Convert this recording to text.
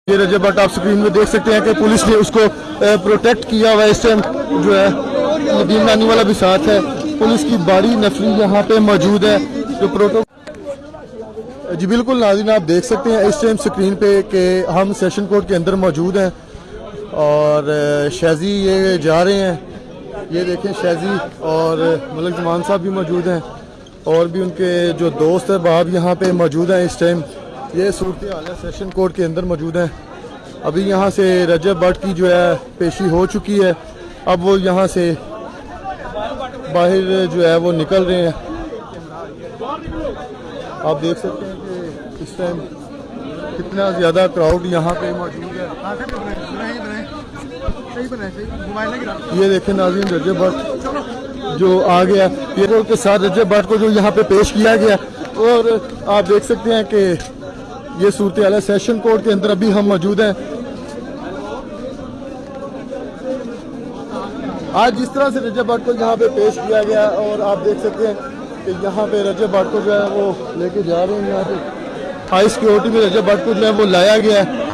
ये रजब भट्ट आप स्क्रीन में देख सकते हैं कि पुलिस ने उसको प्रोटेक्ट किया हुआ है। इस टाइम जो है नदीम नानी वाला भी साथ है, पुलिस की बड़ी नफरी यहाँ पे मौजूद है जो प्रोटोकॉल। जी बिल्कुल नाज़रीन, आप देख सकते हैं इस टाइम स्क्रीन पे कि हम सेशन कोर्ट के अंदर मौजूद हैं और शाजी ये जा रहे हैं। ये देखें शाजी और मलिक जमान साहब भी मौजूद हैं और भी उनके जो दोस्त है बाब यहाँ पे मौजूद हैं। इस टाइम ये सूरत हाल है, सेशन कोर्ट के अंदर मौजूद हैं। अभी यहाँ से रजब भट्ट की जो है पेशी हो चुकी है, अब वो यहाँ से बाहर जो है वो निकल रहे हैं। आप देख सकते हैं कि इस टाइम कितना ज़्यादा क्राउड यहाँ पे मौजूद है। ये देखें नाज़रीन, रजब भट्ट जो आ गया ये के साथ रजब भट्ट को जो यहाँ पे पेश किया गया और आप देख सकते हैं कि ये सूरत हाल है सेशन कोर्ट के अंदर। अभी हम मौजूद हैं। आज जिस तरह से रजब भट्ट को यहाँ पे पेश किया गया और आप देख सकते हैं कि यहाँ पे रजब भट्ट को जो है वो लेके जा रहे हैं। यहाँ पे हाई सिक्योरिटी में रजब भट्ट को जो है वो लाया गया है।